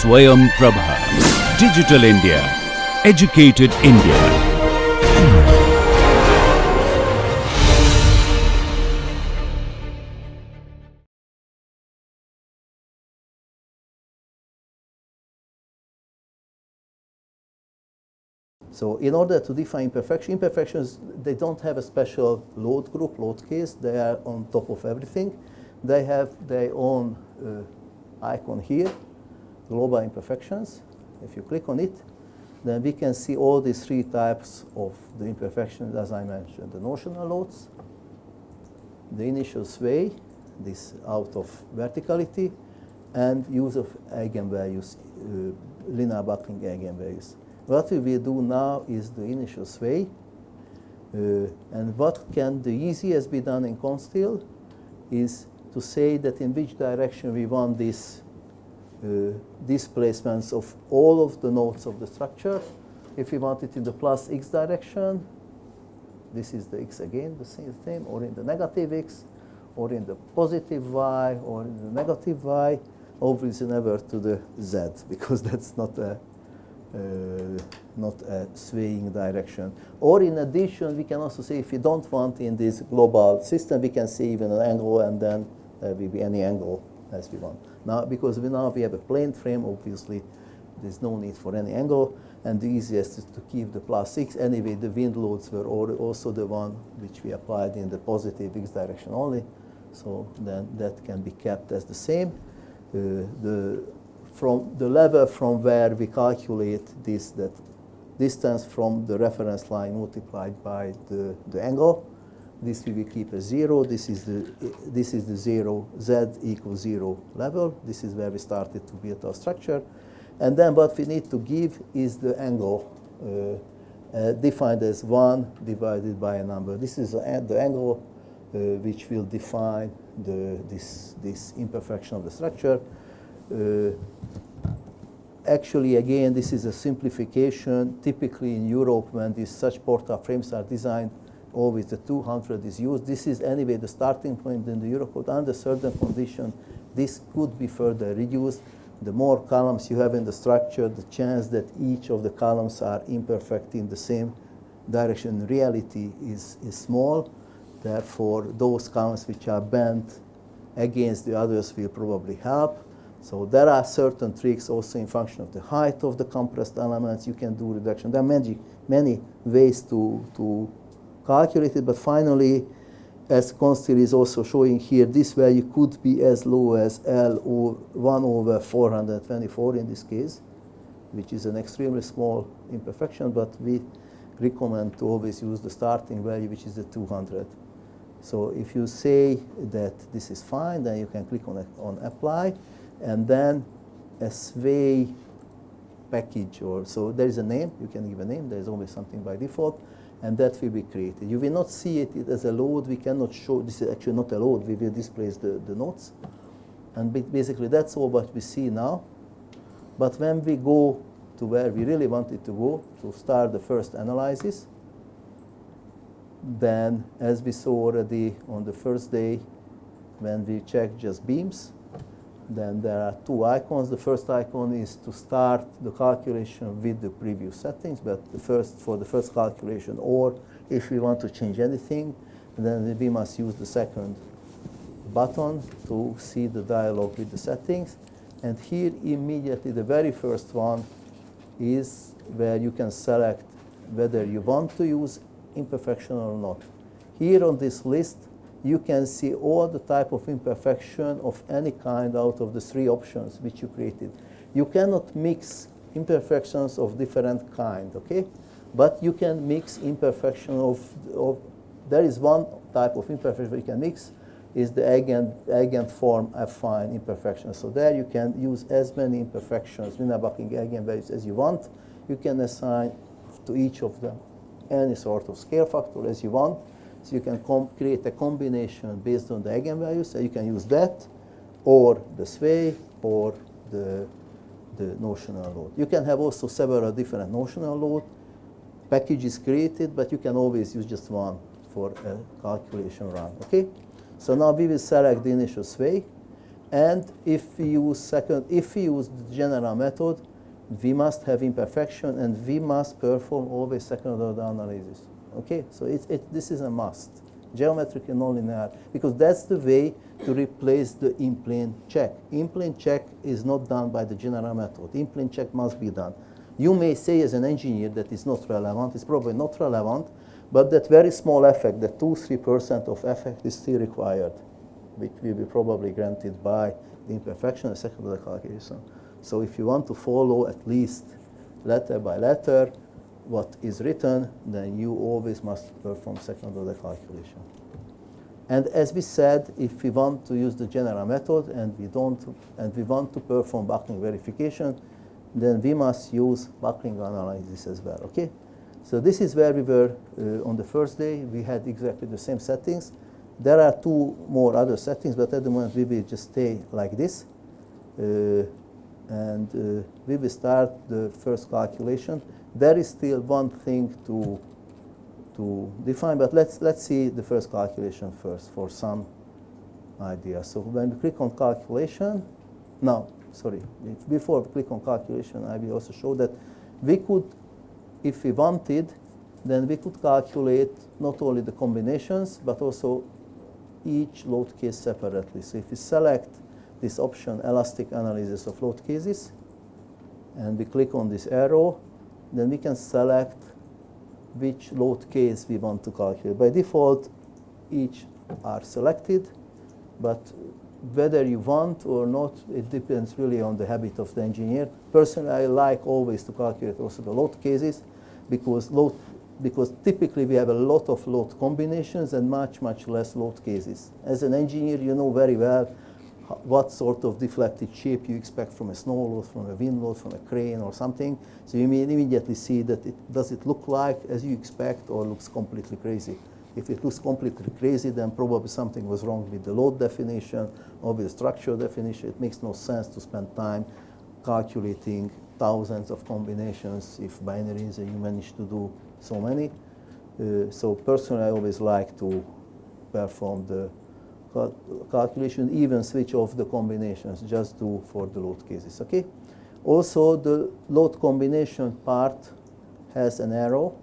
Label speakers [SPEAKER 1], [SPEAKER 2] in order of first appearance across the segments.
[SPEAKER 1] Swayam Prabha. Digital India. Educated India.
[SPEAKER 2] So in order to define imperfections, they don't have a special load group, load case. They are on top of everything. They have their own icon here, global imperfections. If you click on it, then we can see all these three types of the imperfections, as I mentioned. The notional loads, the initial sway, this out of verticality, and use of eigenvalues, linear buckling eigenvalues. What we will do now is the initial sway. And what can the easiest be done in Consteel is to say that in which direction we want these displacements of all of the nodes of the structure. If we want it in the plus x direction, this is the x again, the same, or in the negative x, or in the positive y, or in the negative y, obviously never to the z, because that's not a swaying direction. Or in addition, we can also say if we don't want in this global system, we can say even an angle, and then there will be any angle as we want. Now, because now we have a plane frame, obviously there's no need for any angle, and the easiest is to keep the plus x. Anyway, the wind loads were also the one which we applied in the positive x direction only, so then that can be kept as the same. From the level from where we calculate this, that distance from the reference line multiplied by the angle, this we will keep as 0. This is the 0, z equals 0 level. This is where we started to build our structure. And then what we need to give is the angle defined as 1 divided by a number. This is the angle which will define this imperfection of the structure. Actually, again, this is a simplification. Typically in Europe, when these such portal frames are designed, always the 200 is used. This is anyway the starting point in the Eurocode. Under certain condition, this could be further reduced. The more columns you have in the structure, the chance that each of the columns are imperfect in the same direction in reality is small. Therefore, those columns which are bent against the others will probably help. So there are certain tricks also in function of the height of the compressed elements. You can do reduction. There are many ways to calculate it, but finally, as Consteel is also showing here, this value could be as low as L or 1 over 424 in this case, which is an extremely small imperfection, but we recommend to always use the starting value, which is the 200. So if you say that this is fine, then you can click on apply, and then a sway package, or so there is a name, you can give a name, there is always something by default, and that will be created. You will not see it as a load. We cannot show, this is actually not a load. We will displace the nodes. And basically that's all what we see now. But when we go to where we really wanted to go, to start the first analysis, then as we saw already on the first day, when we checked just beams, then there are two icons. The first icon is to start the calculation with the previous settings, but for the first calculation, or if we want to change anything, then we must use the second button to see the dialog with the settings. And here immediately the very first one is where you can select whether you want to use imperfection or not. Here on this list, you can see all the type of imperfection of any kind out of the three options which you created. You cannot mix imperfections of different kind, okay? But you can mix imperfection there is one type of imperfection you can mix, is the eigenform affine imperfection. So there you can use as many imperfections, linear buckling eigenvalues as you want. You can assign to each of them any sort of scale factor as you want. So you can create a combination based on the eigenvalues. So you can use that, or the sway, or the notional load. You can have also several different notional load packages created, but you can always use just one for a calculation run. Okay. So now we will select the initial sway, And if we use the general method, we must have imperfection and we must perform always second order analysis. Okay, so this is a must, geometric and nonlinear, because that's the way to replace the in-plane check. In-plane check is not done by the general method. In-plane check must be done. You may say as an engineer that it's not relevant. It's probably not relevant, but that very small effect, that 2-3% of effect is still required, which will be probably granted by the imperfection and second order calculation. So if you want to follow at least letter by letter what is written, then you always must perform second order calculation. And as we said, if we want to use the general method and we want to perform buckling verification, then we must use buckling analysis as well. Okay? So this is where we were on the first day. We had exactly the same settings. There are 2 more other settings, but at the moment we will just stay like this. And we will start the first calculation. There is still one thing to define, but let's see the first calculation first for some idea. So when we click on calculation, before we click on calculation, I will also show that we could, if we wanted, then we could calculate not only the combinations, but also each load case separately. So if we select this option, elastic analysis of load cases, and we click on this arrow, then we can select which load case we want to calculate. By default, each are selected, but whether you want or not, it depends really on the habit of the engineer. Personally, I like always to calculate also the load cases, because typically we have a lot of load combinations and much less load cases. As an engineer, you know very well what sort of deflected shape you expect from a snow load, from a wind load, from a crane or something. So you may immediately see that does it look like as you expect or looks completely crazy. If it looks completely crazy, then probably something was wrong with the load definition or with the structural definition. It makes no sense to spend time calculating thousands of combinations if by any reason you manage to do so many. So personally, I always like to perform the calculation, even switch off the combinations, just do for the load cases, okay? Also, the load combination part has an arrow.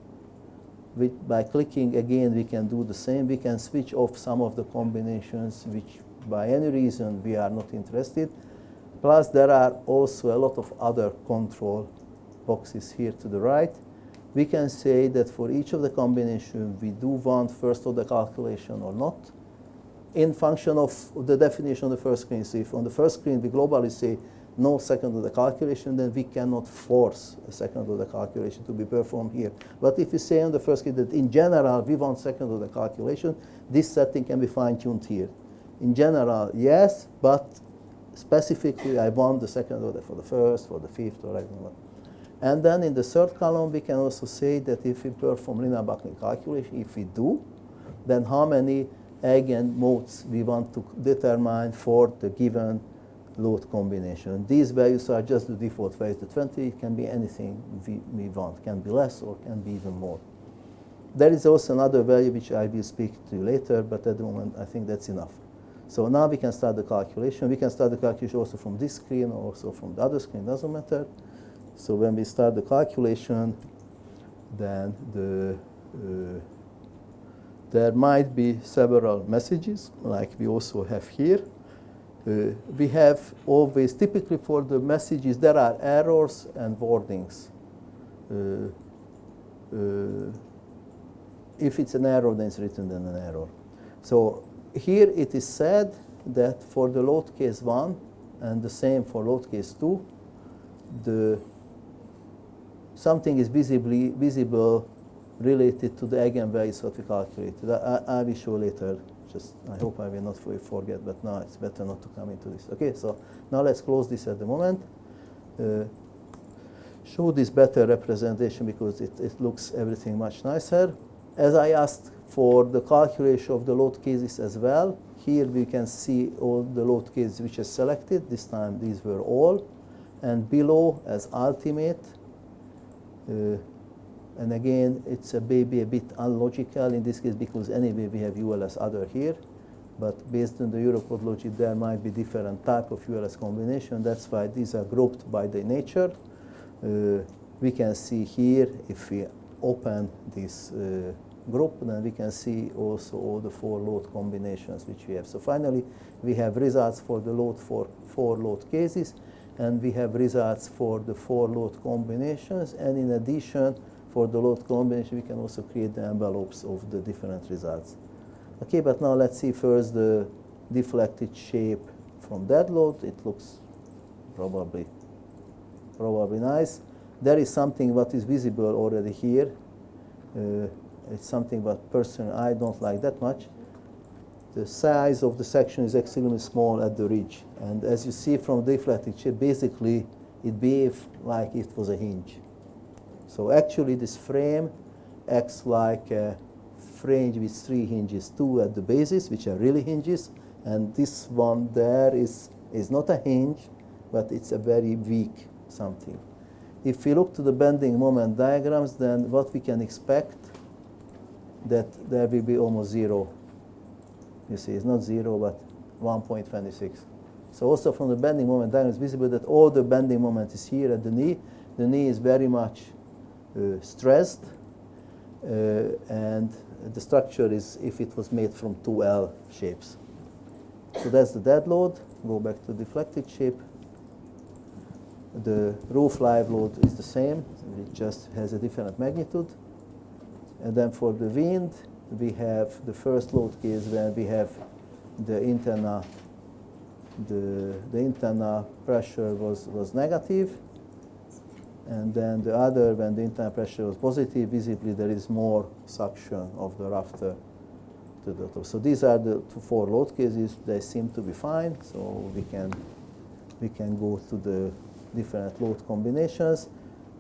[SPEAKER 2] By clicking again, we can do the same. We can switch off some of the combinations which by any reason we are not interested. Plus, there are also a lot of other control boxes here to the right. We can say that for each of the combinations, we do want first order calculation or not, in function of the definition on the first screen. So if on the first screen we globally say no second order calculation, then we cannot force a second order calculation to be performed here. But if you say on the first screen that in general we want second order calculation, this setting can be fine-tuned here. In general, yes, but specifically I want the second order for the first, for the fifth, or I don't know. And then in the third column, we can also say that if we perform linear buckling calculation, if we do, then how many eigenmodes we want to determine for the given load combination. These values are just the default values. The 20 can be anything we want, can be less or can be even more. There is also another value which I will speak to later, but at the moment I think that's enough. So now we can start the calculation. We can start the calculation also from this screen or also from the other screen, doesn't matter. So when we start the calculation, then there might be several messages, like we also have here. We have always, typically for the messages, there are errors and warnings. If it's an error, then it's written in an error. So here it is said that for the load case 1 and the same for load case 2, something is visible related to the eigenvalues that we calculated. I will show later. Just I hope I will not forget, but now it's better not to come into this. Okay, so now let's close this at the moment. Show this better representation because it looks everything much nicer. As I asked for the calculation of the load cases as well, here we can see all the load cases which are selected. This time these were all. And below as ultimate, and again, it's a bit unlogical in this case because anyway we have ULS other here. but based on the Eurocode logic, there might be different type of ULS combination. That's why these are grouped by the nature. We can see here, if we open this group, then we can see also all the 4 load combinations which we have. So finally, we have results for the load for 4 load cases, and we have results for the 4 load combinations, and in addition, for the load combination, we can also create the envelopes of the different results. Okay, but now let's see first the deflected shape from that load. It looks probably nice. There is something what is visible already here. It's something what personally I don't like that much. The size of the section is extremely small at the ridge, and as you see from the deflected shape, basically it behaves like it was a hinge. So actually this frame acts like a frame with 3 hinges, 2 at the bases, which are really hinges, and this one there is not a hinge, but it's a very weak something. If we look to the bending moment diagrams, then what we can expect, that there will be almost 0. You see, it's not 0, but 1.26. So also from the bending moment diagram, it's visible that all the bending moment is here at the knee. The knee is very much stressed, and the structure is if it was made from 2L shapes. So that's the dead load. Go back to deflected shape. The roof live load is the same. It just has a different magnitude. And then for the wind, we have the first load case where we have the internal pressure was negative, and then the other, when the internal pressure was positive, visibly there is more suction of the rafter to the top. So these are the 4 load cases. They seem to be fine. So we can go to the different load combinations.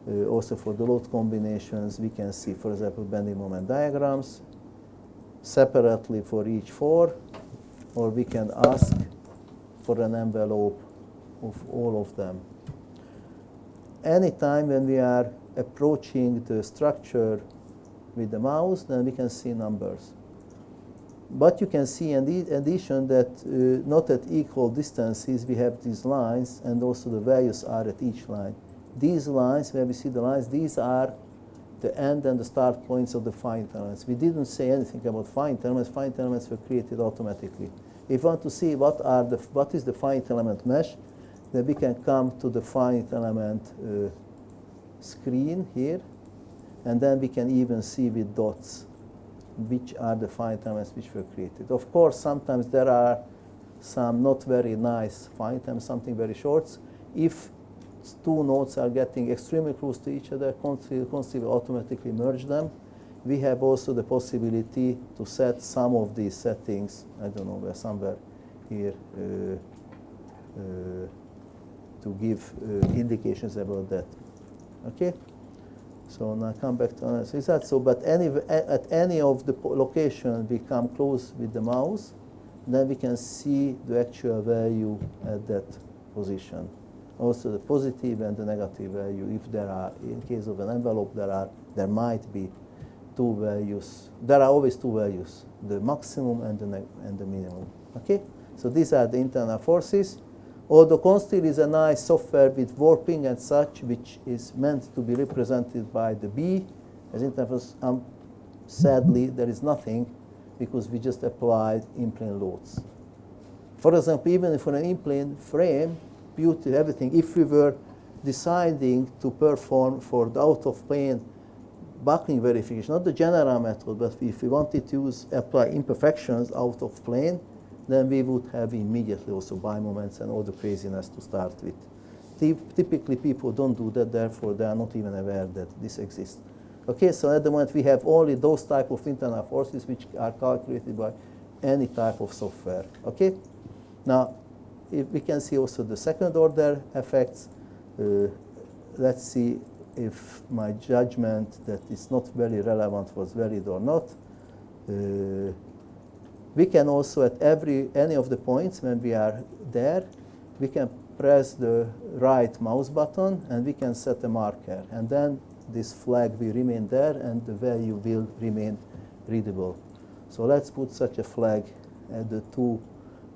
[SPEAKER 2] Also for the load combinations, we can see, for example, bending moment diagrams separately for each 4, or we can ask for an envelope of all of them. Anytime when we are approaching the structure with the mouse, then we can see numbers. But you can see in addition that not at equal distances we have these lines, and also the values are at each line. These lines, where we see the lines, these are the end and the start points of the finite elements. We didn't say anything about finite elements. Finite elements were created automatically. If we want to see what is the finite element mesh, then we can come to the finite element screen here, and then we can even see with dots which are the finite elements which were created. Of course, sometimes there are some not very nice finite elements, something very short. If 2 nodes are getting extremely close to each other, Consteel will automatically merge them. We have also the possibility to set some of these settings, I don't know, where somewhere here, to give indications about that. Okay? So now come back to analysis results. So, but at any of the location we come close with the mouse, then we can see the actual value at that position. Also the positive and the negative value. If there are, in case of an envelope, there might be 2 values. There are always 2 values: the maximum and the minimum. Okay. So these are the internal forces. Although Consteel is a nice software with warping and such, which is meant to be represented by the B as internal force, sadly there is nothing, because we just applied in-plane loads. For example, even for an in-plane frame, beauty, everything, if we were deciding to perform for the out-of-plane buckling verification, not the general method, but if we wanted to apply imperfections out of plane, then we would have immediately also bi-moments and all the craziness to start with. Typically, people don't do that, therefore they are not even aware that this exists. Okay, so at the moment we have only those type of internal forces which are calculated by any type of software. Okay, now if we can see also the second order effects. Let's see if my judgment that is not very relevant was valid or not. We can also at any of the points when we are there, we can press the right mouse button and we can set a marker, and then this flag will remain there and the value will remain readable. So let's put such a flag at the two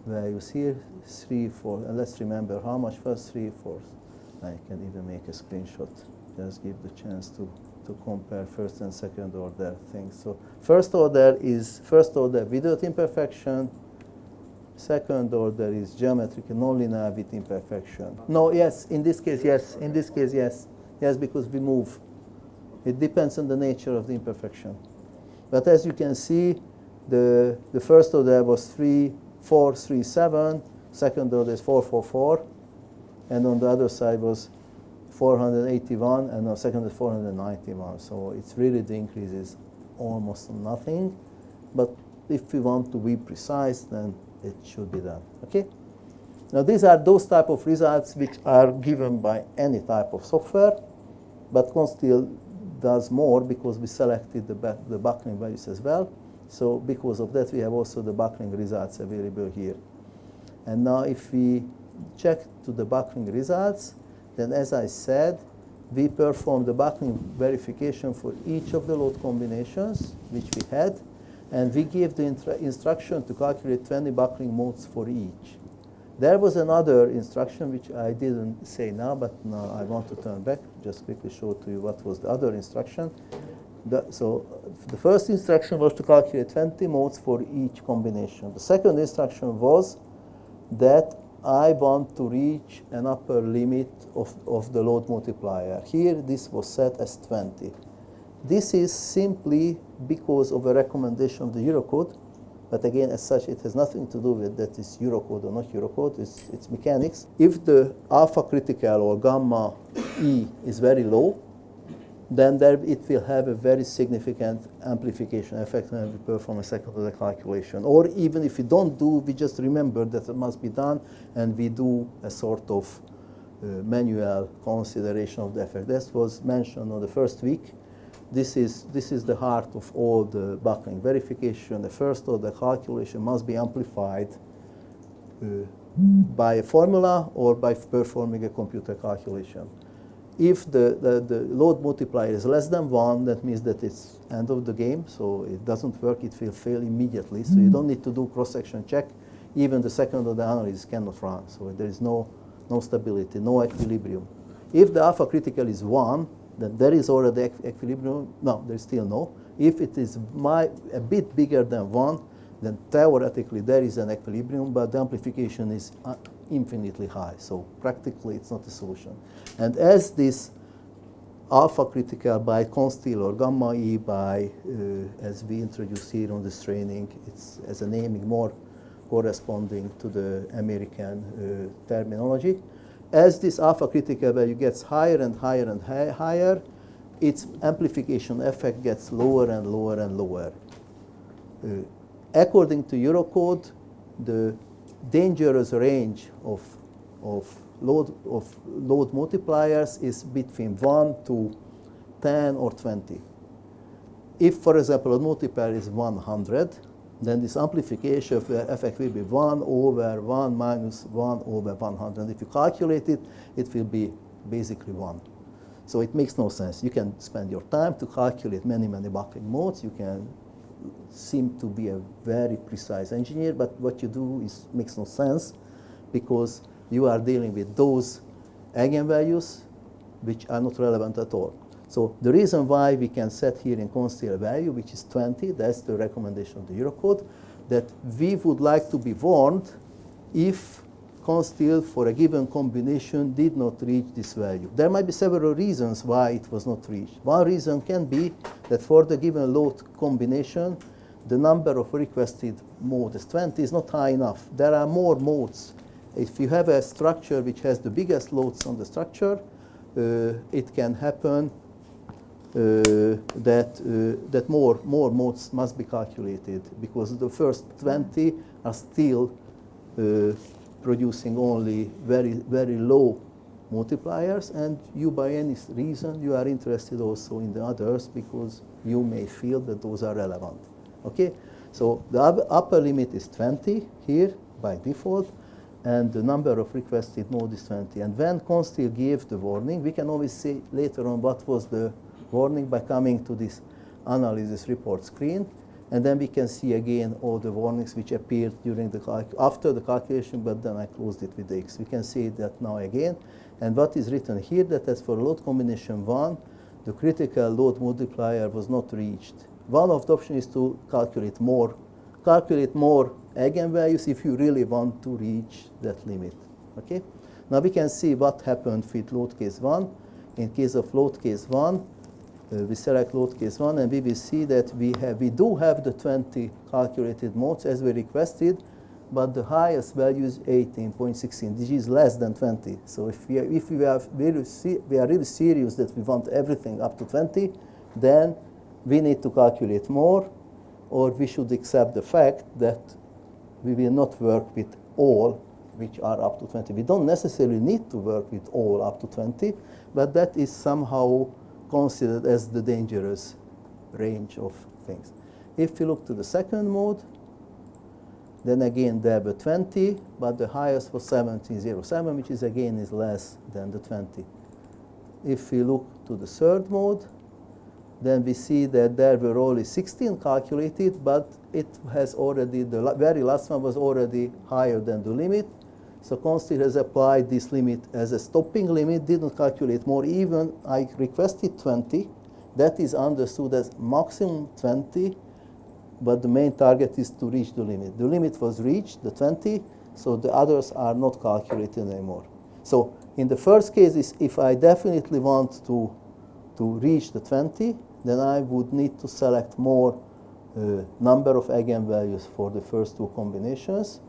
[SPEAKER 2] values here, 3, 4, and let's remember how much first 3, 4. I can even make a screenshot, just give the chance to compare first and second order things. So first order without imperfection, second order is geometric and nonlinear with imperfection. No, yes, in this case, yes. In this case, yes. Yes, because we move. It depends on the nature of the imperfection. But as you can see, the first order was 3, 4, 3, 7. Second order is 4, 4, 4. And on the other side was 481, and the second is 491. So it's really, the increase is almost nothing. But if we want to be precise, then it should be done. Okay? Now these are those type of results which are given by any type of software, but Consteel does more because we selected the buckling values as well. So because of that, we have also the buckling results available here. And now if we check to the buckling results, then as I said, we perform the buckling verification for each of the load combinations which we had, and we give the instruction to calculate 20 buckling modes for each. There was another instruction which I didn't say now, but now I want to turn back, just quickly show to you what was the other instruction. So the first instruction was to calculate 20 modes for each combination. The second instruction was that I want to reach an upper limit of the load multiplier. Here, this was set as 20. This is simply because of a recommendation of the Eurocode, but again, as such, it has nothing to do with that it's Eurocode or not Eurocode, it's mechanics. If the alpha critical or gamma E is very low, then it will have a very significant amplification effect when we perform a second order calculation. Or even if we don't do, we just remember that it must be done, and we do a sort of manual consideration of the effect. This was mentioned on the first week. This is the heart of all the buckling verification. The first order calculation must be amplified by a formula or by performing a computer calculation. If the load multiplier is less than 1, that means that it's end of the game, so it doesn't work, it will fail immediately. So you don't need to do cross-section check. Even the second order analysis cannot run, so there is no stability, no equilibrium. If the alpha critical is 1, then there is already equilibrium. No, there is still no. If it is a bit bigger than 1, then theoretically there is an equilibrium, but the amplification is infinitely high. So practically it's not a solution. And as this alpha critical by Consteel or gamma E by, as we introduced here on this training, it's as a naming more corresponding to the American terminology. As this alpha critical value gets higher and higher and higher, its amplification effect gets lower and lower and lower. According to Eurocode, the dangerous range of load multipliers is between 1 to 10 or 20. If, for example, a multiplier is 100, then this amplification effect will be 1 over 1 minus 1 over 100. If you calculate it, it will be basically 1. So it makes no sense. You can spend your time to calculate many buckling modes. You can seem to be a very precise engineer, but what you do makes no sense, because you are dealing with those eigenvalues which are not relevant at all. So the reason why we can set here in Consteel value, which is 20, that's the recommendation of the Eurocode, that we would like to be warned if Consteel for a given combination did not reach this value. There might be several reasons why it was not reached. One reason can be that for the given load combination, the number of requested modes, 20, is not high enough. There are more modes. If you have a structure which has the biggest loads on the structure, it can happen that more modes must be calculated, because the first 20 are still producing only very low multipliers, and you, by any reason, you are interested also in the others because you may feel that those are relevant. Okay, so the upper limit is 20 here by default, and the number of requested modes is 20. And when Consteel gave the warning, we can always see later on what was the warning by coming to this analysis report screen. And then we can see again all the warnings which appeared during after the calculation, but then I closed it with the X. We can see that now again. And what is written here, that as for load combination 1, the critical load multiplier was not reached. One of the options is to calculate more eigenvalues if you really want to reach that limit. Okay? Now we can see what happened with load case 1. In case of load case 1, we select load case 1, and we will see that we do have the 20 calculated modes as we requested, but the highest value is 18.16. This is less than 20. So if we are really serious that we want everything up to 20, then we need to calculate more, or we should accept the fact that we will not work with all which are up to 20. We don't necessarily need to work with all up to 20, but that is somehow considered as the dangerous range of things. If we look to the second mode, then again there were 20, but the highest was 1707, which is again is less than the 20. If we look to the third mode, then we see that there were only 16 calculated, but it has already, the very last one was already higher than the limit. So Consteel has applied this limit as a stopping limit, didn't calculate more. Even I requested 20. That is understood as maximum 20, but the main target is to reach the limit. The limit was reached, the 20, so the others are not calculated anymore. So in the first case, is if I definitely want to reach the 20, then I would need to select more number of eigenvalues for the first two combinations.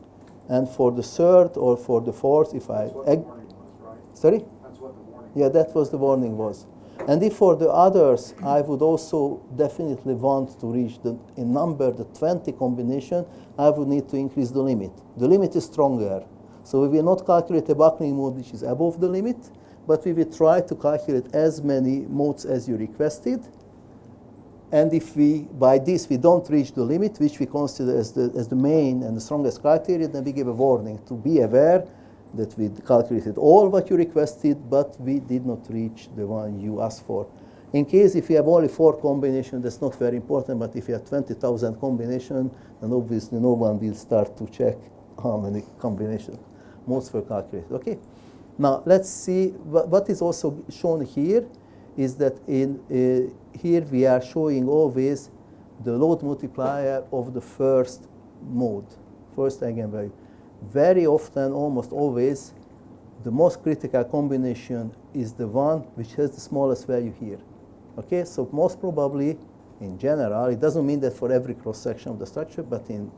[SPEAKER 2] And for the third or for the fourth, if
[SPEAKER 3] That's what the warning was, right?
[SPEAKER 2] Sorry?
[SPEAKER 3] That's what the warning
[SPEAKER 2] Yeah, that was the warning was. And if for the others, I would also definitely want to reach in number the 20 combination, I would need to increase the limit. The limit is stronger. So we will not calculate a buckling mode which is above the limit, but we will try to calculate as many modes as you requested. And if by this we don't reach the limit, which we consider as the main and the strongest criteria, then we give a warning to be aware that we calculated all what you requested, but we did not reach the one you asked for. In case if you have only 4 combinations, that's not very important, but if you have 20,000 combinations, then obviously no one will start to check how many combinations modes were calculated. Okay. Now let's see what is also shown here is that here we are showing always the load multiplier of the first mode, first eigenvalue. Very often, almost always, the most critical combination is the one which has the smallest value here. Okay, so most probably, in general, it doesn't mean that for every cross-section of the structure, but in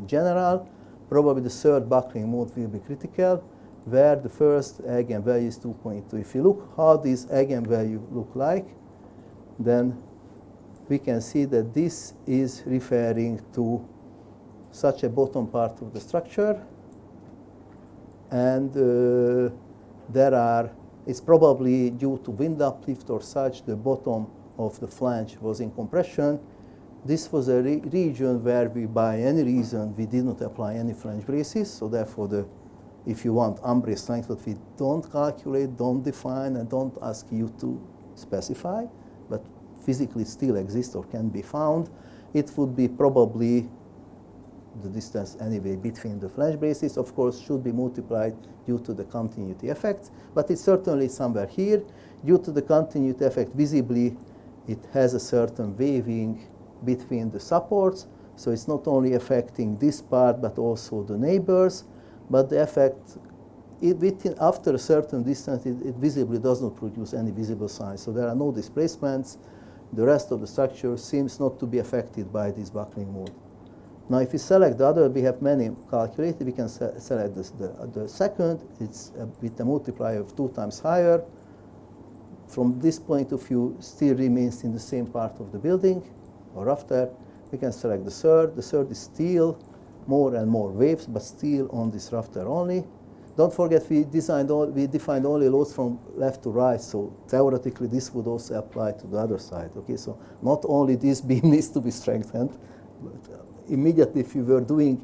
[SPEAKER 2] general, probably the third buckling mode will be critical, where the first eigenvalue is 2.2. If you look how these eigenvalues look like, then we can see that this is referring to such a bottom part of the structure, and it's probably due to wind uplift or such, the bottom of the flange was in compression. This was a region where we, by any reason, we did not apply any flange braces, so therefore if you want umbrage strength, but we don't calculate, don't define, and don't ask you to specify, but physically still exists or can be found, it would be probably the distance anyway between the flange braces, of course, should be multiplied due to the continuity effect, but it's certainly somewhere here. Due to the continuity effect, visibly, it has a certain waving between the supports, so it's not only affecting this part, but also the neighbors. But the effect, after a certain distance, it visibly does not produce any visible signs. So there are no displacements. The rest of the structure seems not to be affected by this buckling mode. Now, if we select the other, we have many calculated. We can select the second. It's with a multiplier of 2 times higher. From this point of view, still remains in the same part of the building or rafter. We can select the third. The third is steel. More and more waves, but still on this rafter only. Don't forget we defined only loads from left to right, so theoretically this would also apply to the other side. Okay, so not only this beam needs to be strengthened, but immediately if you were doing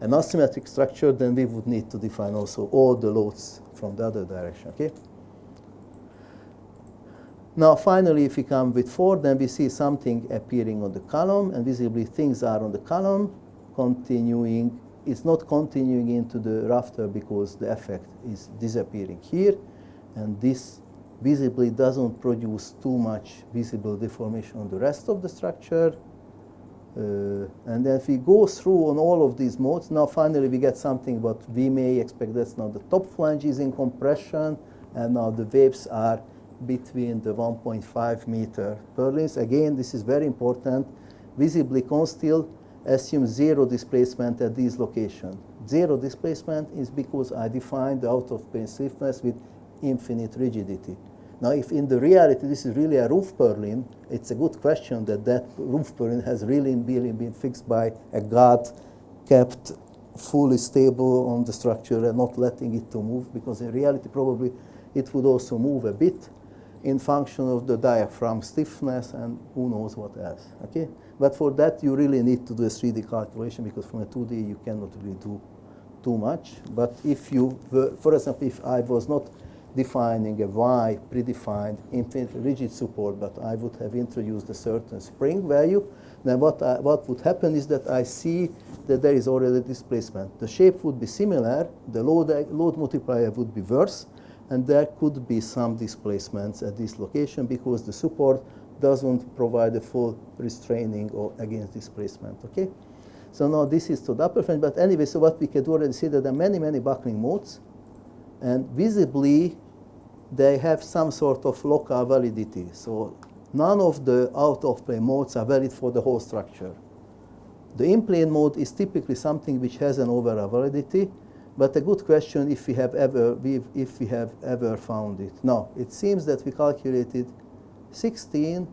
[SPEAKER 2] an asymmetric structure, then we would need to define also all the loads from the other direction. Okay. Now, finally, if we come with 4, then we see something appearing on the column, and visibly things are on the column, continuing. It's not continuing into the rafter because the effect is disappearing here, and this visibly doesn't produce too much visible deformation on the rest of the structure. And then if we go through on all of these modes, now finally we get something what we may expect. That's now the top flange is in compression, and now the waves are between the 1.5 meter purlins. Again, this is very important. Visibly, Consteel assumes 0 displacement at these locations. 0 displacement is because I defined the out-of-plane stiffness with infinite rigidity. Now, if in the reality this is really a roof purlin, it's a good question that roof purlin has really been fixed by a guard, kept fully stable on the structure and not letting it to move, because in reality probably it would also move a bit in function of the diaphragm stiffness and who knows what else. Okay? But for that you really need to do a 3D calculation, because from a 2D you cannot really do too much. But if you were, for example, if I was not defining a Y predefined infinite rigid support, but I would have introduced a certain spring value, then what would happen is that I see that there is already displacement. The shape would be similar, the load multiplier would be worse, and there could be some displacements at this location because the support doesn't provide a full restraining against displacement. Okay? So now this is to the upper flange, but anyway, so what we can already see that there are many, many buckling modes, and visibly they have some sort of local validity. So none of the out-of-plane modes are valid for the whole structure. The in-plane mode is typically something which has an overall validity, but a good question if we have ever found it. Now, it seems that we calculated 16,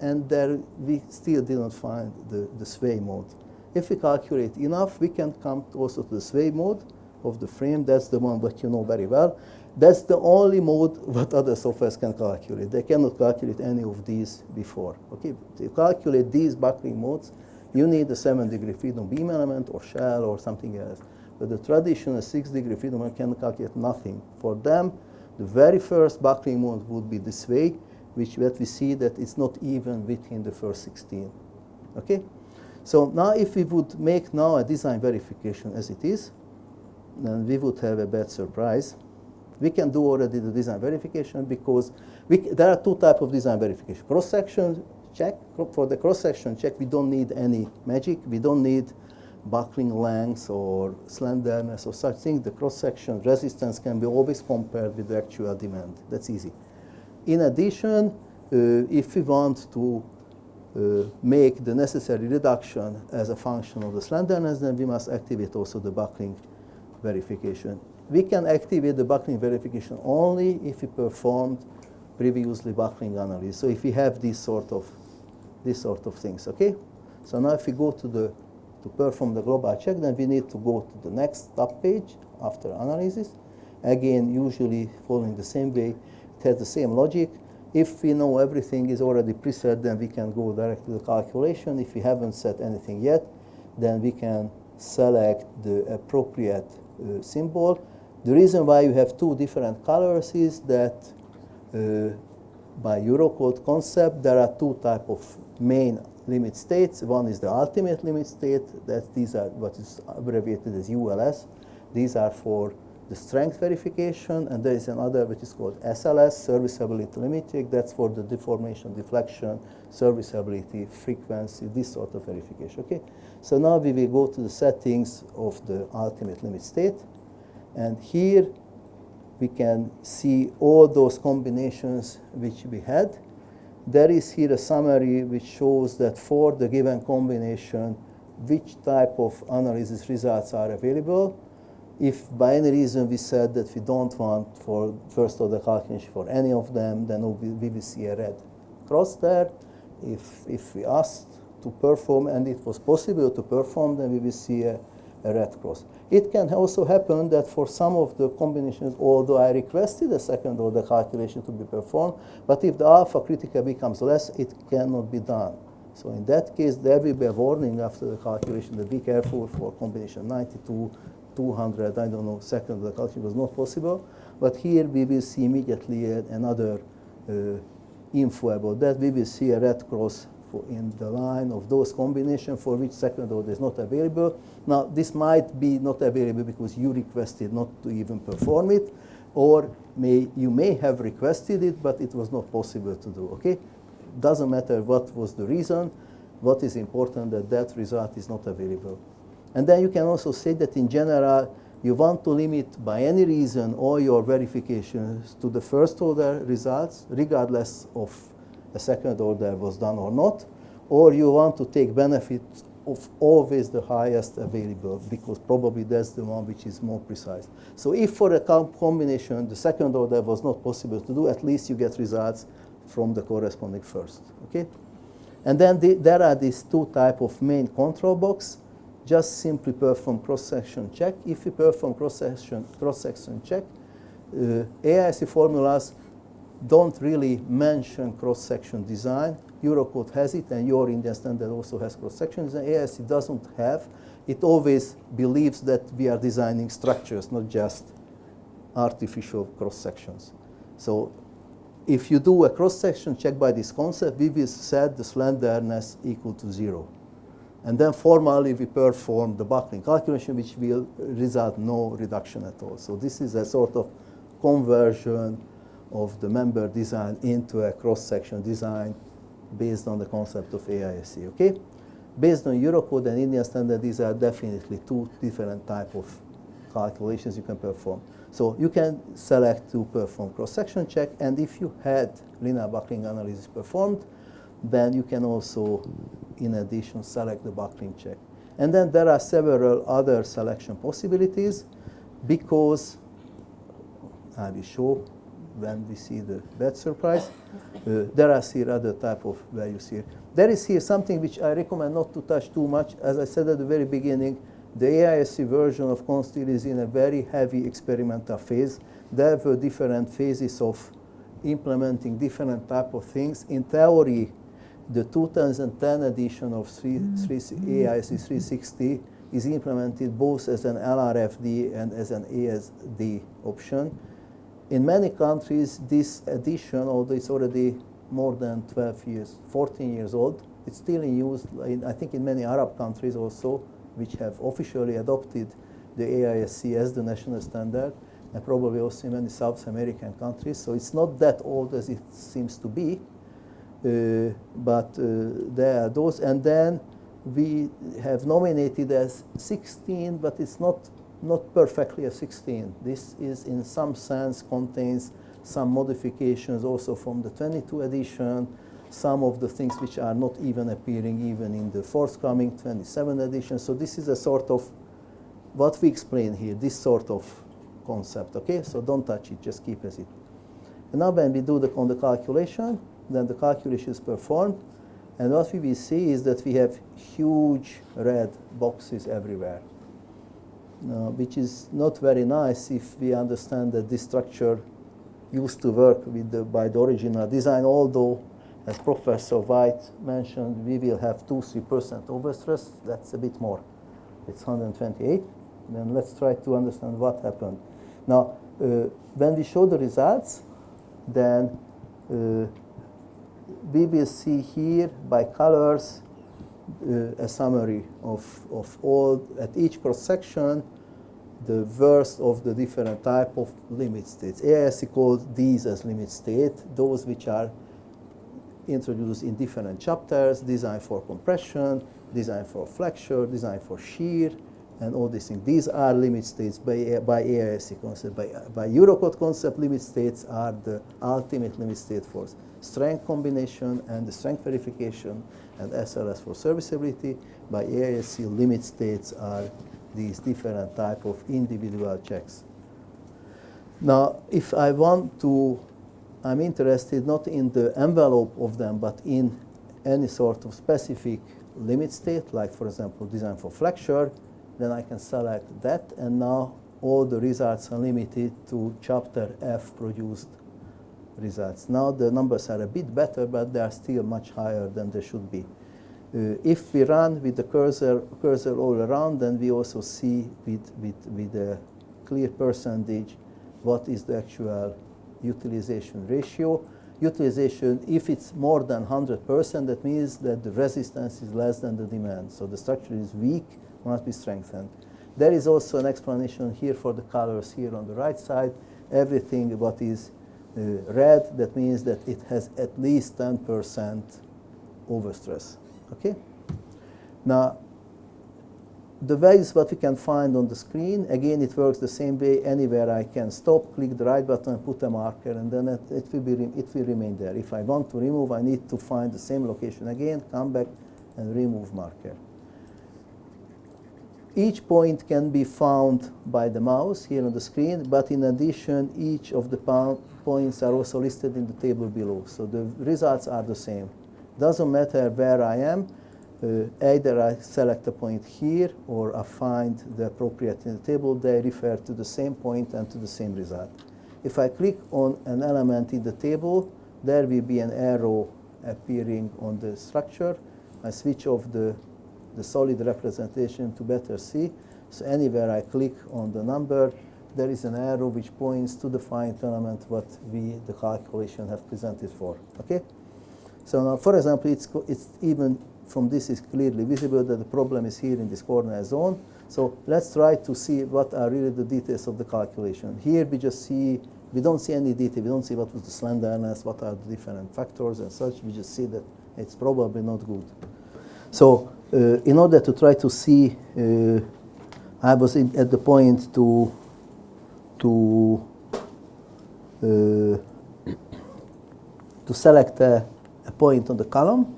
[SPEAKER 2] and there we still did not find the sway mode. If we calculate enough, we can come also to the sway mode of the frame. That's the one that you know very well. That's the only mode what other softwares can calculate. They cannot calculate any of these before. Okay, to calculate these buckling modes, you need a 7-degree freedom beam element or shell or something else. But the traditional 6-degree freedom element can calculate nothing. For them, the very first buckling mode would be the sway, which we see that it's not even within the first 16. Okay, so now if we would make now a design verification as it is, then we would have a bad surprise. We can do already the design verification because there are 2 types of design verification. Cross-section check. For the cross-section check, we don't need any magic. We don't need buckling length or slenderness or such things. The cross-section resistance can be always compared with the actual demand. That's easy. In addition, if we want to make the necessary reduction as a function of the slenderness, then we must activate also the buckling verification. We can activate the buckling verification only if we performed previously buckling analysis. So if we have this sort of things, okay? So now if we go to perform the global check, then we need to go to the next tab page after analysis. Again, usually following the same way, it has the same logic. If we know everything is already preset, then we can go directly to the calculation. If we haven't set anything yet, then we can select the appropriate symbol. The reason why you have 2 different colors is that by Eurocode concept, there are 2 types of main limit states. One is the ultimate limit state. These are what is abbreviated as ULS. These are for the strength verification, and there is another which is called SLS, serviceability limiting. That's for the deformation, deflection, serviceability, frequency, this sort of verification. Okay. So now we will go to the settings of the ultimate limit state. And here we can see all those combinations which we had. There is here a summary which shows that for the given combination, which type of analysis results are available. If by any reason we said that we don't want for first order calculation for any of them, then we will see a red cross there. If we asked to perform and it was possible to perform, then we will see a red cross. It can also happen that for some of the combinations, although I requested a second order calculation to be performed, but if the alpha critical becomes less, it cannot be done. So in that case, there will be a warning after the calculation that be careful for combination 92, 200, I don't know, second order calculation was not possible. But here we will see immediately another info about that. We will see a red cross in the line of those combinations for which second order is not available. Now, this might be not available because you requested not to even perform it, or you may have requested it, but it was not possible to do, okay? Doesn't matter what was the reason. What is important that that result is not available. And then you can also say that in general, you want to limit by any reason all your verifications to the first order results, regardless of a second order was done or not, or you want to take benefit of always the highest available, because probably that's the one which is more precise. So if for a combination the second order was not possible to do, at least you get results from the corresponding first, okay? And then there are these two types of main control box. Just simply perform cross-section check. If you perform cross-section check, AIC formulas don't really mention cross-section design. Eurocode has it, and your Indian standard also has cross-section design. AIC doesn't have. It always believes that we are designing structures, not just artificial cross-sections. So if you do a cross-section check by this concept, we will set the slenderness equal to 0. And then formally we perform the buckling calculation, which will result no reduction at all. So this is a sort of conversion of the member design into a cross-section design based on the concept of AISC, okay? Based on Eurocode and Indian standard, these are definitely two different types of calculations you can perform. So you can select to perform cross-section check, and if you had linear buckling analysis performed, then you can also, in addition, select the buckling check. And then there are several other selection possibilities, because I will show when we see the bad surprise. There are here other type of values here. There is here something which I recommend not to touch too much. As I said at the very beginning, the AISC version of Consteel is in a very heavy experimental phase. There were different phases of implementing different type of things. In theory, the 2010 edition of AISC 360 is implemented both as an LRFD and as an ASD option. In many countries, this edition, although it's already more than 12 years, 14 years old, it's still in use, I think in many Arab countries also, which have officially adopted the AISC as the national standard, and probably also in many South American countries. So it's not that old as it seems to be, but there are those. And then we have nominated as 16, but it's not perfectly a 16. This is in some sense contains some modifications also from the 22 edition, some of the things which are not even appearing even in the forthcoming 27 edition. So this is a sort of what we explain here, this sort of concept, okay? So don't touch it, just keep as it. And now when we do the calculation, then the calculation is performed, and what we will see is that we have huge red boxes everywhere, which is not very nice if we understand that this structure used to work with by the original design, although, as Professor White mentioned, we will have 2-3% overstress. That's a bit more. It's 128. Then let's try to understand what happened. Now, when we show the results, then we will see here by colors a summary of all, at each cross-section, the worst of the different type of limit states. AISC calls these as limit state, those which are introduced in different chapters: design for compression, design for flexure, design for shear, and all these things. These are limit states by AISC concept. By Eurocode concept, limit states are the ultimate limit state for strength combination and the strength verification, and SLS for serviceability. By AISC, limit states are these different type of individual checks. Now, if I want to, I'm interested not in the envelope of them, but in any sort of specific limit state, like for example, design for flexure, then I can select that, and now all the results are limited to chapter F produced results. Now the numbers are a bit better, but they are still much higher than they should be. If we run with the cursor all around, then we also see with a clear percentage what is the actual utilization ratio. utilization, if it's more than 100%, that means that the resistance is less than the demand. So the structure is weak, must be strengthened. There is also an explanation here for the colors here on the right side. Everything what is red, that means that it has at least 10% overstress. Okay? Now, the values what we can find on the screen, again, it works the same way. Anywhere I can stop, click the right button, put a marker, and then it will remain there. If I want to remove, I need to find the same location again, come back, and remove marker. Each point can be found by the mouse here on the screen, but in addition, each of the points are also listed in the table below. So the results are the same. Doesn't matter where I am. Either I select a point here or I find the appropriate in the table. They refer to the same point and to the same result. If I click on an element in the table, there will be an arrow appearing on the structure. I switch off the solid representation to better see. So anywhere I click on the number, there is an arrow which points to the finite element what the calculation have presented for. Okay? So now, for example, it's even from this is clearly visible that the problem is here in this corner zone. So let's try to see what are really the details of the calculation. Here we just see, we don't see any detail. We don't see what was the slenderness, what are the different factors and such. We just see that it's probably not good. So in order to try to see, I was at the point to select a point on the column.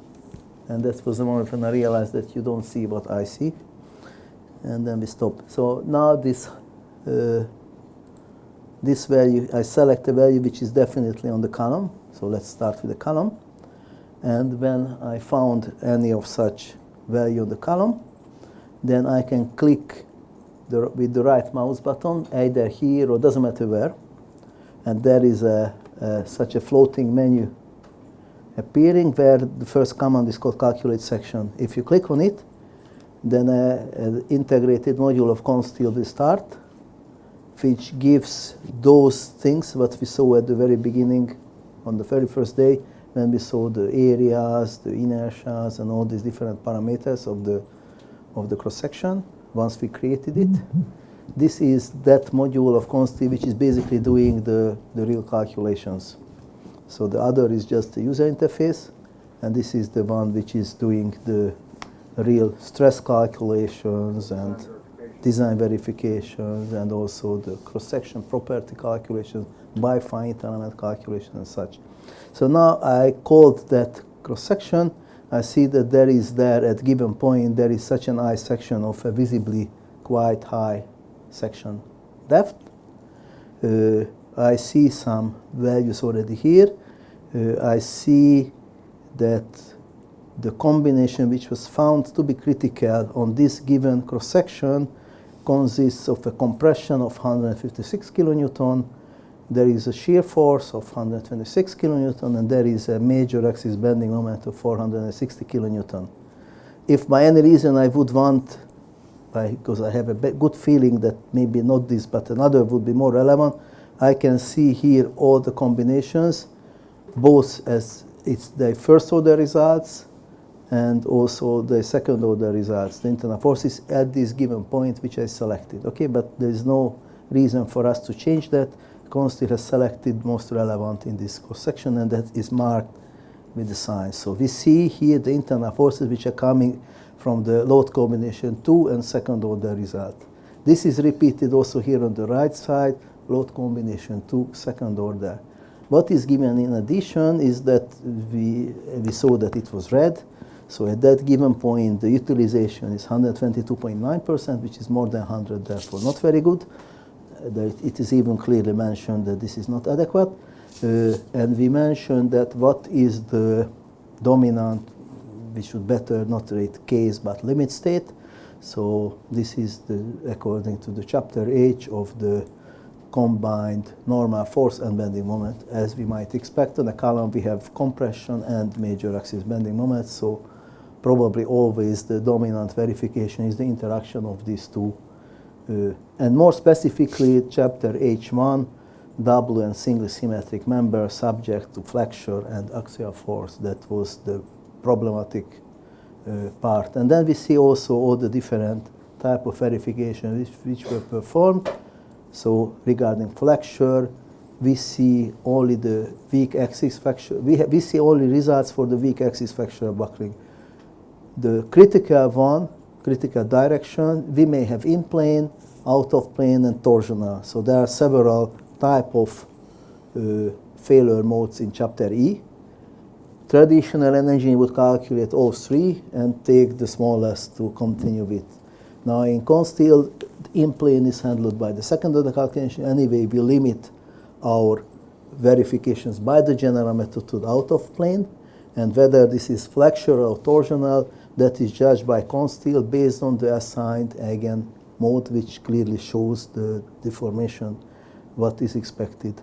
[SPEAKER 2] And that was the moment when I realized that you don't see what I see. And then we stop. So now this value, I select a value which is definitely on the column. So let's start with the column. And when I found any of such value on the column, then I can click with the right mouse button, either here or doesn't matter where. And there is such a floating menu appearing where the first command is called calculate section. If you click on it, then an integrated module of Consteel will start, which gives those things what we saw at the very beginning on the very first day when we saw the areas, the inertias, and all these different parameters of the cross-section once we created it. This is that module of Consteel which is basically doing the real calculations. So the other is just the user interface, and this is the one which is doing the real stress calculations and design verifications, and also the cross-section property calculations, by finite element calculation and such. So now I called that cross-section. I see that there is at given point, there is such an I section of a visibly quite high section depth. I see some values already here. I see that the combination which was found to be critical on this given cross-section consists of a compression of 156 kilonewton. There is a shear force of 126 kilonewton, and there is a major axis bending moment of 460 kilonewton. If by any reason I would want, because I have a good feeling that maybe not this but another would be more relevant, I can see here all the combinations, both as it's the first order results and also the second order results, the internal forces at this given point which I selected. Okay, but there is no reason for us to change that. Consteel has selected most relevant in this cross-section, and that is marked with the sign. So we see here the internal forces which are coming from the load combination 2 and second order result. This is repeated also here on the right side, load combination 2, second order. What is given in addition is that we saw that it was red. So at that given point, the utilization is 122.9%, which is more than 100, therefore not very good. It is even clearly mentioned that this is not adequate. And we mentioned that what is the dominant, we should better not rate case but limit state. So this is according to the chapter H of the combined normal force and bending moment. As we might expect, on the column we have compression and major axis bending moment. So probably always the dominant verification is the interaction of these two. And more specifically, chapter H1 double and single symmetric member subject to flexure and axial force. That was the problematic part. And then we see also all the different type of verification which were performed. So regarding flexure, we see only the weak axis flexure. We see only results for the weak axis flexure buckling. The critical one, critical direction, we may have in plane, out of plane, and torsional. So there are several type of failure modes in chapter E. Traditional engine would calculate all three and take the smallest to continue with. Now in Consteel, in plane is handled by the second order calculation. Anyway, we limit our verifications by the general method to the out of plane, and whether this is flexural or torsional, that is judged by Consteel based on the assigned again mode, which clearly shows the deformation, what is expected.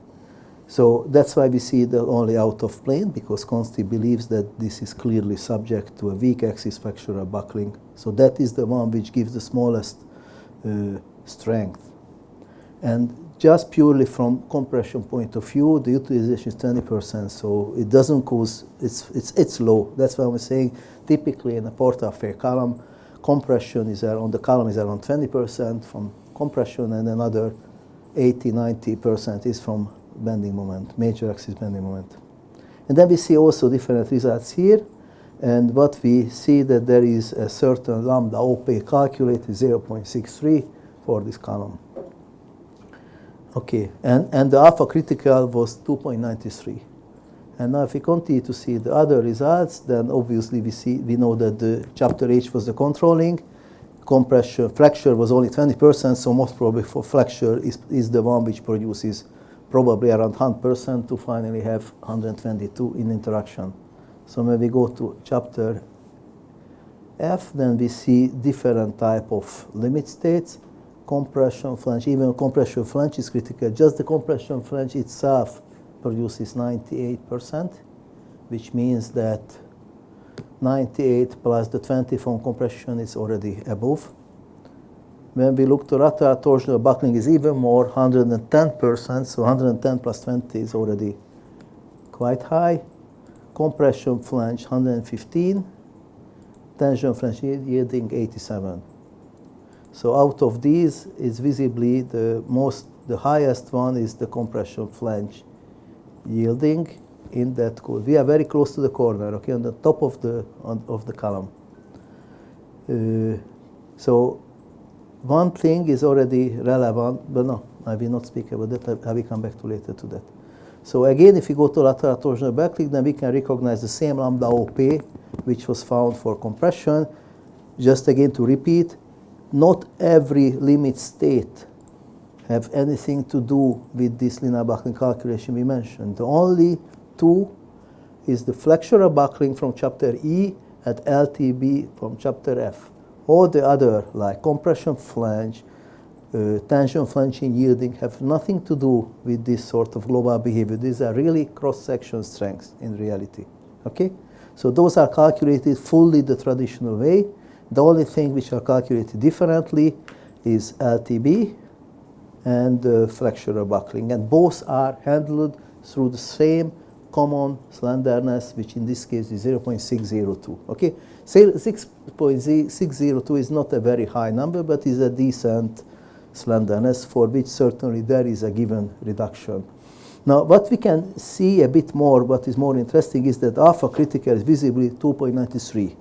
[SPEAKER 2] So that's why we see the only out of plane, because Consteel believes that this is clearly subject to a weak axis flexural buckling. So that is the one which gives the smallest strength. And just purely from compression point of view, the utilization is 20%, so it doesn't cause, it's low. That's why I'm saying typically in a portafair column, compression is on the column is around 20% from compression, and another 80-90% is from bending moment, major axis bending moment. And then we see also different results here, and what we see that there is a certain lambda OP calculated 0.63 for this column. Okay, and the alpha critical was 2.93. And now if we continue to see the other results, then obviously we know that the chapter H was the controlling. Compression, flexure was only 20%, so most probably for flexure is the one which produces probably around 100% to finally have 122 in interaction. So when we go to chapter F, then we see different type of limit states. Compression flange, even compression flange is critical. Just the compression flange itself produces 98%, which means that 98 plus the 20 from compression is already above. When we look to lateral torsional buckling is even more, 110%, so 110 plus 20 is already quite high. Compression flange 115, tension flange yielding 87. So out of these is visibly the highest one is the compression flange yielding in that code. We are very close to the corner, okay, on the top of the column. So one thing is already relevant, but no, I will not speak about that. I will come back to later to that. So again, if you go to lateral torsional backlick, then we can recognize the same lambda OP, which was found for compression. Just again to repeat, not every limit state have anything to do with this linear buckling calculation we mentioned. The only two is the flexural buckling from chapter E and LTB from chapter F. All the other, like compression flange, tension flanging yielding, have nothing to do with this sort of global behavior. These are really cross-section strengths in reality. Okay? So those are calculated fully the traditional way. The only thing which are calculated differently is LTB and flexural buckling. And both are handled through the same common slenderness, which in this case is 0.602. Okay? 6.602 is not a very high number, but is a decent slenderness for which certainly there is a given reduction. Now, what we can see a bit more, what is more interesting, is that alpha critical is visibly 2.93.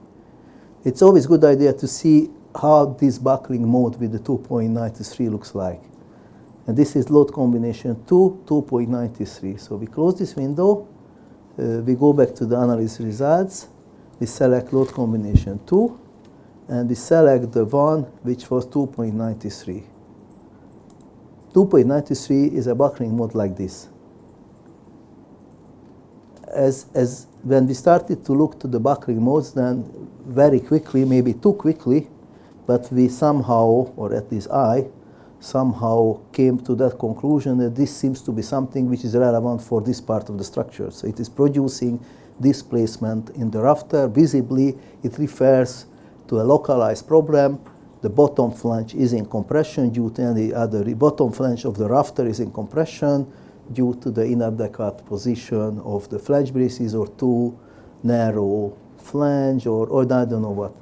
[SPEAKER 2] It's always a good idea to see how this buckling mode with the 2.93 looks like. And this is load combination 2.93. So we close this window, we go back to the analysis results, we select load combination 2, and we select the one which was 2.93. 2.93 is a buckling mode like this. As when we started to look to the buckling modes, then very quickly, maybe too quickly, but we somehow, or at least I, somehow came to that conclusion that this seems to be something which is relevant for this part of the structure. So it is producing displacement in the rafter. Visibly, it refers to a localized problem. The bottom flange is in compression due to any other. The bottom flange of the rafter is in compression. due to the inadequate position of the flange braces or too narrow flange or I don't know what.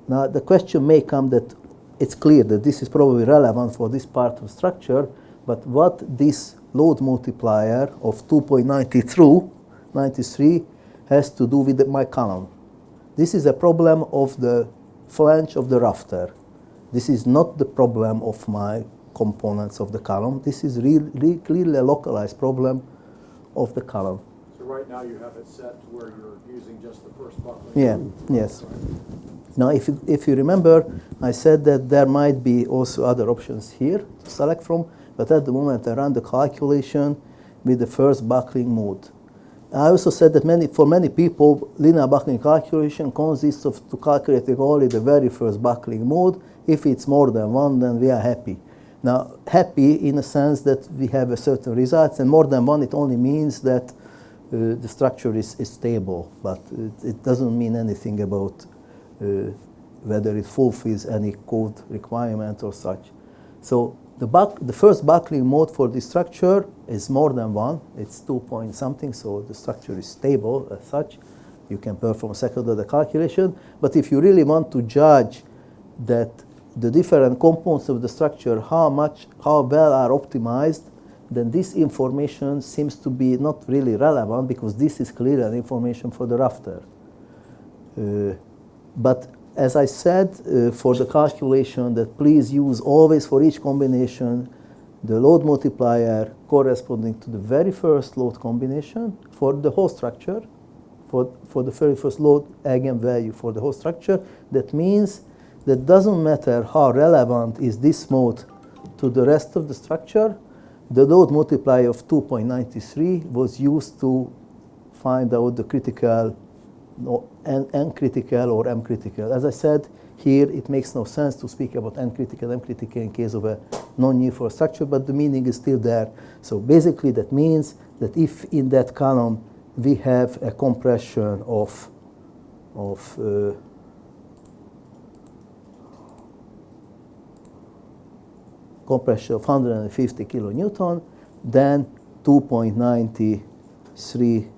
[SPEAKER 2] Now the question may come that it's clear that this is probably relevant for this part of structure, but what this load multiplier of 2.93 has to do with my column. This is a problem of the flange of the rafter. This is not the problem of my components of the column. This is really clearly a localized problem of the column.
[SPEAKER 3] So right now you have it set to where you're using just the first buckling?
[SPEAKER 2] Yeah, yes. Now if you remember, I said that there might be also other options here to select from, but at the moment I run the calculation with the first buckling mode. I also said that for many people, linear buckling calculation consists of to calculating only the very first buckling mode. If it's more than one, then we are happy. Now, happy in a sense that we have a certain results, and more than one, it only means that the structure is stable, but it doesn't mean anything about whether it fulfills any code requirement or such. So the first buckling mode for this structure is more than one. It's 2 point something, so the structure is stable as such. You can perform second order calculation. But if you really want to judge that the different components of the structure, how well are optimized, then this information seems to be not really relevant because this is clearly information for the rafter. But as I said, for the calculation, that please use always for each combination the load multiplier corresponding to the very first load combination for the whole structure, for the very first load eigenvalue for the whole structure. That means that doesn't matter how relevant is this mode to the rest of the structure, the load multiplier of 2.93 was used to find out the critical N critical or M critical. As I said, here it makes no sense to speak about N critical, M critical in case of a non-uniform structure, but the meaning is still there. So basically that means that if in that column we have a compression of compression of 150 kilonewton, then 2.93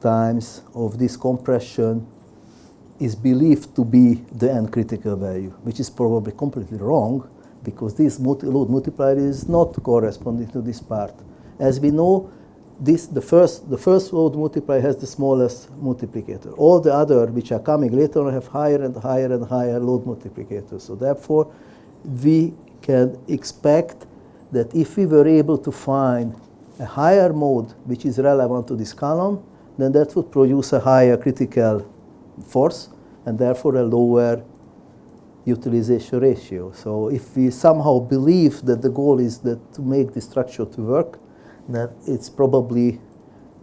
[SPEAKER 2] times of this compression is believed to be the N critical value, which is probably completely wrong because this load multiplier is not corresponding to this part. As we know, the first load multiplier has the smallest multiplicator. All the other which are coming later on have higher and higher and higher load multiplicators. So therefore, we can expect that if we were able to find a higher mode which is relevant to this column, then that would produce a higher critical force and therefore a lower utilization ratio. So if we somehow believe that the goal is to make the structure to work, then it's probably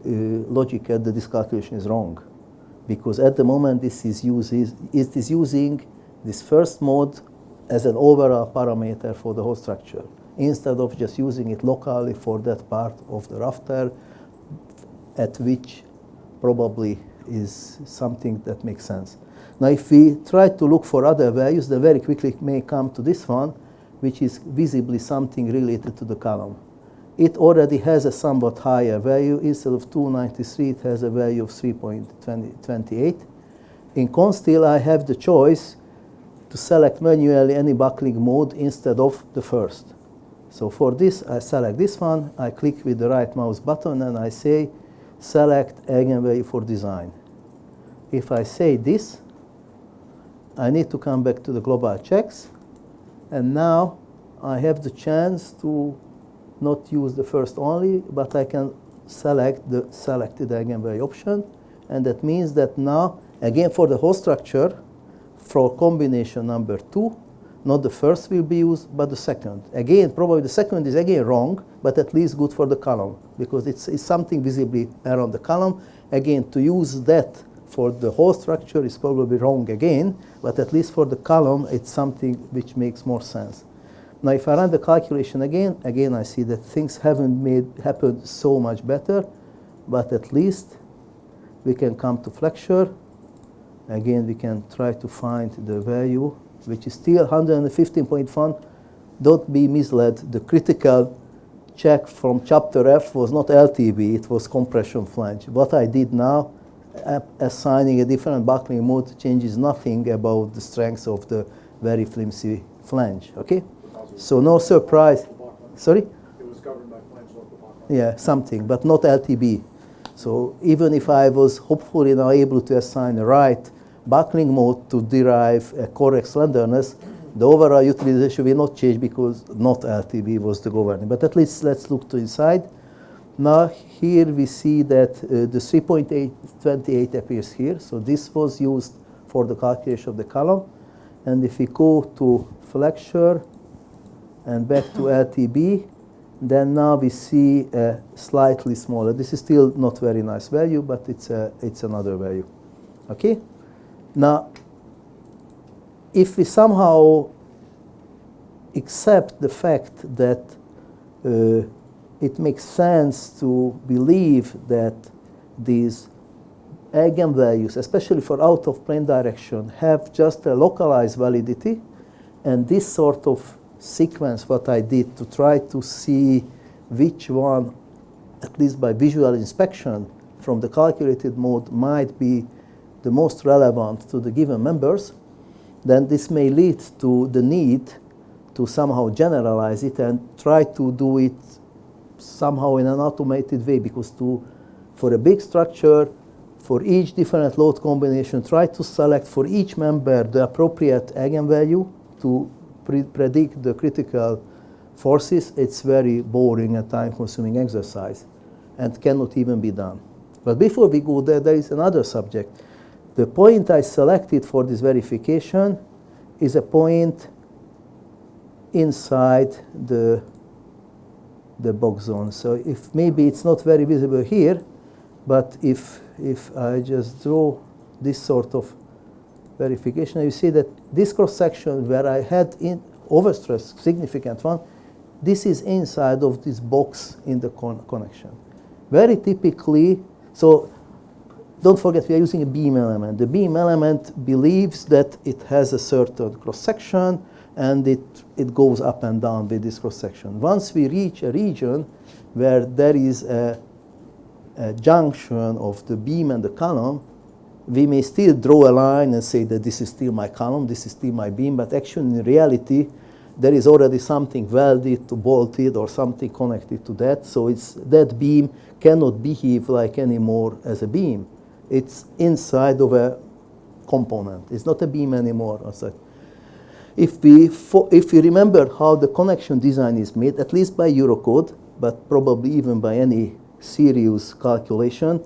[SPEAKER 2] logical that this calculation is wrong. Because at the moment it is using this first mode as an overall parameter for the whole structure, instead of just using it locally for that part of the rafter, at which probably is something that makes sense. Now, if we try to look for other values, then very quickly may come to this one, which is visibly something related to the column. It already has a somewhat higher value. Instead of 293, it has a value of 3.28. In Consteel, I have the choice to select manually any buckling mode instead of the first. So for this, I select this one, I click with the right mouse button, and I say, select eigenvalue for design. If I say this, I need to come back to the global checks, and now I have the chance to not use the first only, but I can select the selected eigenvalue option, and that means that now, again for the whole structure, for combination number 2, not the first will be used, but the second. Again, probably the second is again wrong, but at least good for the column, because it's something visibly around the column. Again, to use that for the whole structure is probably wrong again, but at least for the column, it's something which makes more sense. Now, if I run the calculation again I see that things haven't happened so much better, but at least we can come to flexure. Again, we can try to find the value, which is still 115.1. Don't be misled. The critical check from chapter F was not LTB, it was compression flange. What I did now, assigning a different buckling mode changes nothing about the strength of the very flimsy flange, okay? So no surprise. Sorry?
[SPEAKER 3] It was governed by flange local buckling.
[SPEAKER 2] Yeah, something, but not LTB. So even if I was hopefully now able to assign the right buckling mode to derive a correct slenderness, the overall utilization will not change because not LTB was the governing. But at least let's look to inside. Now here we see that the 3.828 appears here. So this was used for the calculation of the column. And if we go to flexure and back to LTB, then now we see a slightly smaller. This is still not very nice value, but it's another value. Okay? Now, if we somehow accept the fact that it makes sense to believe that these eigenvalues, especially for out-of-plane direction, have just a localized validity, and this sort of sequence, what I did to try to see which one, at least by visual inspection from the calculated mode, might be the most relevant to the given members, then this may lead to the need to somehow generalize it and try to do it somehow in an automated way, because for a big structure, for each different load combination, try to select for each member the appropriate eigenvalue to predict the critical forces. It's very boring and time-consuming exercise and cannot even be done. But before we go there, there is another subject. The point I selected for this verification is a point inside the box zone. So if maybe it's not very visible here, but if I just draw this sort of verification, you see that this cross-section where I had in overstress, significant one, this is inside of this box in the connection. Very typically, so don't forget we are using a beam element. The beam element believes that it has a certain cross-section and it goes up and down with this cross-section. Once we reach a region where there is a junction of the beam and the column, we may still draw a line and say that this is still my column, this is still my beam, but actually in reality there is already something welded to bolted or something connected to that, so that beam cannot behave like anymore as a beam. It's inside of a component. It's not a beam anymore. If we remember how the connection design is made, at least by Eurocode, but probably even by any serious calculation,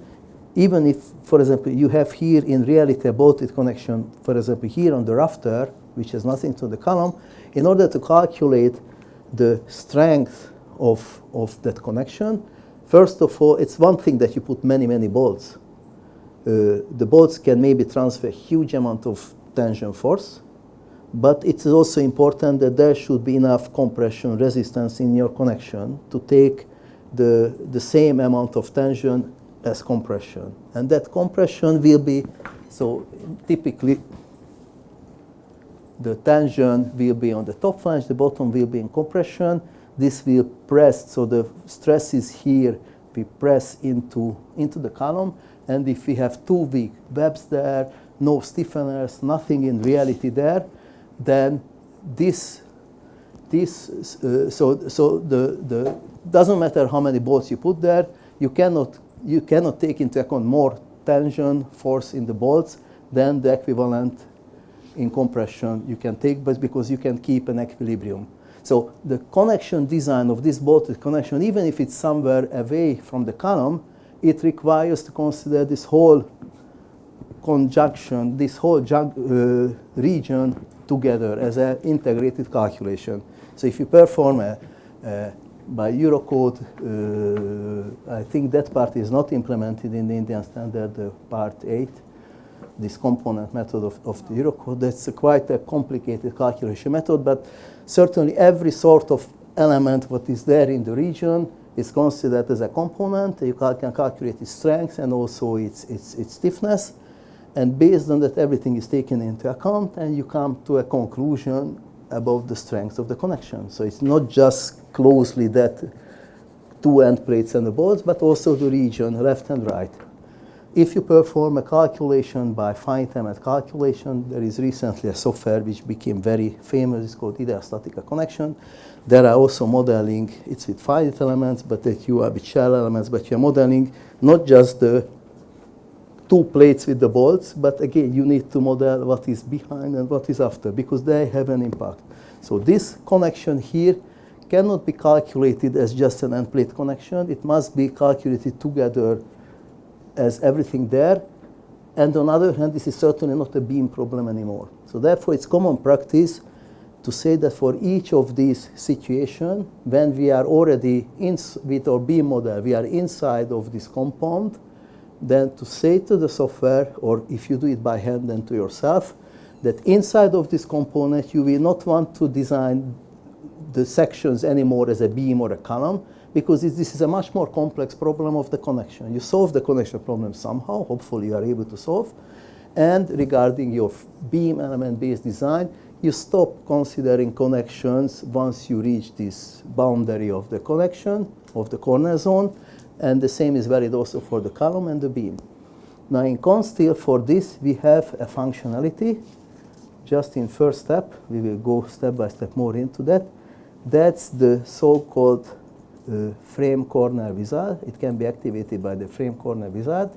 [SPEAKER 2] even if, for example, you have here in reality a bolted connection, for example, here on the rafter, which has nothing to the column, in order to calculate the strength of that connection, first of all, it's one thing that you put many, many bolts. The bolts can maybe transfer a huge amount of tension force, but it's also important that there should be enough compression resistance in your connection to take the same amount of tension as compression. And that compression will be, so typically the tension will be on the top flange, the bottom will be in compression. This will press, so the stress is here, we press into the column. And if we have two weak webs there, no stiffeners, nothing in reality there, then doesn't matter how many bolts you put there, you cannot take into account more tension force in the bolts than the equivalent in compression you can take, but because you can keep an equilibrium. So the connection design of this bolted connection, even if it's somewhere away from the column, it requires to consider this whole conjunction, this whole region together as an integrated calculation. So if you perform by Eurocode, I think that part is not implemented in the Indian standard, part 8, this component method of the Eurocode. That's quite a complicated calculation method, but certainly every sort of element what is there in the region is considered as a component. You can calculate its strength and also its stiffness. And based on that, everything is taken into account, and you come to a conclusion about the strength of the connection. So it's not just closely that two end plates and the bolts, but also the region left and right. If you perform a calculation by finite element calculation, there is recently a software which became very famous. It's called Ideostatica Connection. There are also modeling. It's with finite elements, but that you are with shell elements, but you're modeling not just the two plates with the bolts, but again, you need to model what is behind and what is after, because they have an impact. So this connection here cannot be calculated as just an end plate connection. It must be calculated together as everything there. And on the other hand, this is certainly not a beam problem anymore. So therefore, it's common practice to say that for each of these situations, when we are already with our beam model, we are inside of this compound, then to say to the software, or if you do it by hand, then to yourself, that inside of this component, you will not want to design the sections anymore as a beam or a column, because this is a much more complex problem of the connection. You solve the connection problem somehow, hopefully you are able to solve, and regarding your beam element-based design, you stop considering connections once you reach this boundary of the connection, of the corner zone, and the same is valid also for the column and the beam. Now in Consteel, for this, we have a functionality. Just in first step, we will go step by step more into that. That's the so-called frame corner wizard. It can be activated by the frame corner wizard.